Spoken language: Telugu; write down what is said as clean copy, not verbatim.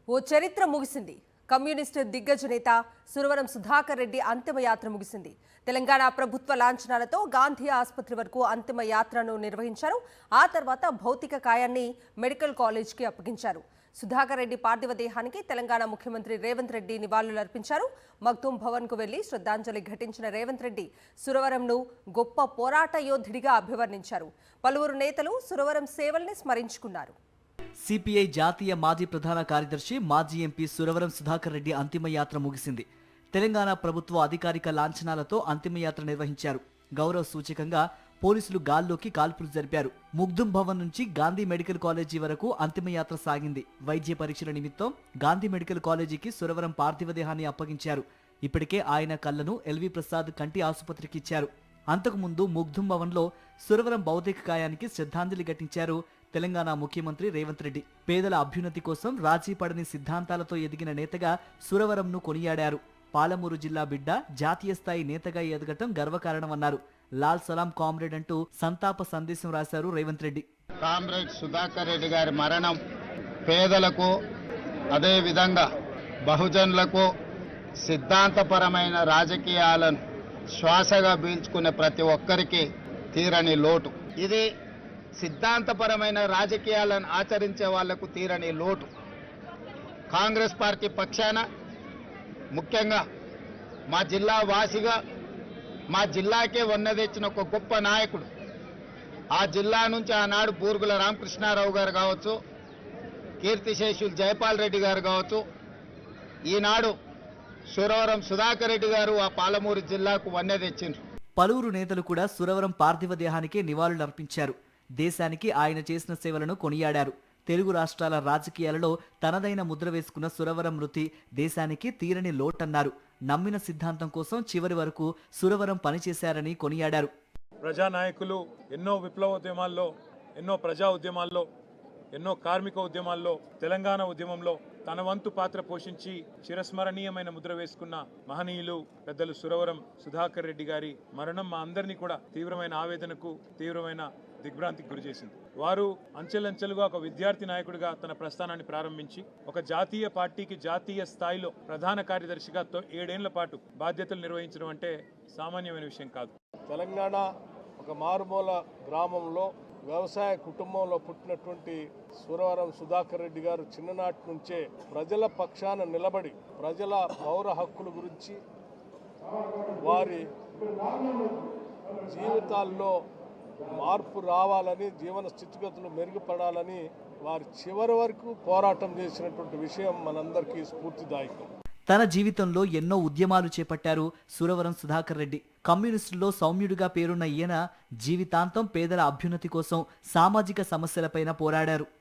ఓ చరిత్ర ముగిసింది. కమ్యూనిస్టు దిగ్గజ నేత సురవరం సుధాకర్ రెడ్డి అంతిమయాత్ర ముగిసింది. తెలంగాణ ప్రభుత్వ లాంఛనాలతో గాంధీ ఆసుపత్రి వరకు అంతిమయాత్రను నిర్వహించారు. ఆ తర్వాత భౌతిక కాయాన్ని మెడికల్ కాలేజ్కి అప్పగించారు. సుధాకర్ రెడ్డి పార్థివ దేహానికి తెలంగాణ ముఖ్యమంత్రి రేవంత్ రెడ్డి నివాళులర్పించారు. మగ్దూం భవన్కు వెళ్లి శ్రద్ధాంజలి ఘటించిన రేవంత్ రెడ్డి సురవరంను గొప్ప పోరాట యోధుడిగా అభివర్ణించారు. పలువురు నేతలు సురవరం సేవల్ని స్మరించుకున్నారు. సిపిఐ జాతీయ మాజీ ప్రధాన కార్యదర్శి మాజీ ఎంపీ సురవరం సుధాకర్ రెడ్డి అంతిమయాత్ర ముగిసింది. తెలంగాణ ప్రభుత్వ అధికారిక లాంఛనాలతో అంతిమయాత్ర నిర్వహించారు. గౌరవ సూచకంగా పోలీసులు గాల్లోకి కాల్పులు జరిపారు. ముగ్దుం భవన్ నుంచి గాంధీ మెడికల్ కాలేజీ వరకు అంతిమయాత్ర సాగింది. వైద్య పరీక్షల నిమిత్తం గాంధీ మెడికల్ కాలేజీకి సురవరం పార్థివ దేహాన్ని అప్పగించారు. ఇప్పటికే ఆయన కళ్లను ఎల్వి ప్రసాద్ కంటి ఆసుపత్రికి ఇచ్చారు. అంతకుముందు ముగ్దుం భవన్లో సురవరం భౌతిక కాయానికి శ్రద్ధాంజలి ఘటించారు తెలంగాణ ముఖ్యమంత్రి రేవంత్ రెడ్డి. పేదల అభ్యున్నతి కోసం రాజీ పడని సిద్ధాంతాలతో ఎదిగిన నేతగా సురవరంను కొనియాడారు. పాలమూరు జిల్లా బిడ్డ జాతీయ స్థాయి నేతగా ఎదగటం గర్వకారణమన్నారు. లాల్ సలాం కామ్రేడ్ అంటూ సంతాప సందేశం రాశారు రేవంత్ రెడ్డి. కామ్రేడ్ సుధాకర్ రెడ్డి గారి మరణం పేదలకు, అదేవిధంగా బహుజనులకు సిద్ధాంతపరమైన రాజకీయాలను శ్వాసగా పీల్చుకునే ప్రతి ఒక్కరికి తీరని లోటు. ఇది సిద్ధాంతపరమైన రాజకీయాలను ఆచరించే వాళ్లకు తీరని లోటు. కాంగ్రెస్ పార్టీ పక్షాన ముఖ్యంగా మా జిల్లా వాసిగా మా జిల్లాకే వన్న తెచ్చిన ఒక గొప్ప నాయకుడు, ఆ జిల్లా నుంచి ఆనాడు బూరుగుల రామకృష్ణారావు గారు కావచ్చు, కీర్తిశేషులు జయపాల్ రెడ్డి గారు కావచ్చు, ఈనాడు సురవరం సుధాకర్ రెడ్డి గారు ఆ పాలమూరు జిల్లాకు వన్నె తెచ్చిండ్రు. పలువురు నేతలు కూడా సురవరం పార్థివ దేహానికి నివాళులర్పించారు. దేశానికి ఆయన చేసిన సేవలను కొనియాడారు. తెలుగు రాష్ట్రాల రాజకీయాలలో తనదైన ముద్ర వేసుకున్న సురవరం మృతి దేశానికి తీరని లోటన్నారు. నమ్మిన సిద్ధాంతం కోసం చివరి వరకు సురవరం పనిచేశారని కొనియాడారు. ప్రజానాయకులు ఎన్నో విప్లవోద్యమాల్లో, ఎన్నో ప్రజా ఉద్యమాల్లో, ఎన్నో కార్మిక ఉద్యమాల్లో, తెలంగాణ ఉద్యమంలో తన వంతు పాత్ర పోషించి చిరస్మరణీయమైన ముద్ర వేసుకున్న మహనీయులు పెద్దలు సురవరం సుధాకర్ రెడ్డి గారి మరణం మా అందరినీ కూడా తీవ్రమైన ఆవేదనకు, తీవ్రమైన దిగ్భ్రాంతికి గురి చేసింది. వారు అంచెలంచెలుగా ఒక విద్యార్థి నాయకుడిగా తన ప్రస్థానాన్ని ప్రారంభించి ఒక జాతీయ పార్టీకి జాతీయ స్థాయిలో ప్రధాన కార్యదర్శిగా 7 ఏళ్ల పాటు బాధ్యతలు నిర్వహించడం అంటే సామాన్యమైన విషయం కాదు. తెలంగాణ ఒక మారుమూల గ్రామంలో వ్యవసాయ కుటుంబంలో పుట్టినటువంటి సురవరం సుధాకర్ రెడ్డి గారు చిన్ననాటి నుంచే ప్రజల పక్షాన నిలబడి ప్రజల పౌర హక్కుల గురించి, వారి జీవితాల్లో మార్పు రావాలని, జీవన స్థితిగతులు మెరుగుపడాలని వారి చివరి వరకు పోరాటం చేసినటువంటి విషయం మనందరికీ స్ఫూర్తిదాయకం. తన జీవితంలో ఎన్నో ఉద్యమాలు చేపట్టారు సురవరం సుధాకర్ రెడ్డి. కమ్యూనిస్టుల్లో సౌమ్యుడిగా పేరున్న ఈయన జీవితాంతం పేదల అభ్యున్నతి కోసం, సామాజిక సమస్యలపైన పోరాడారు.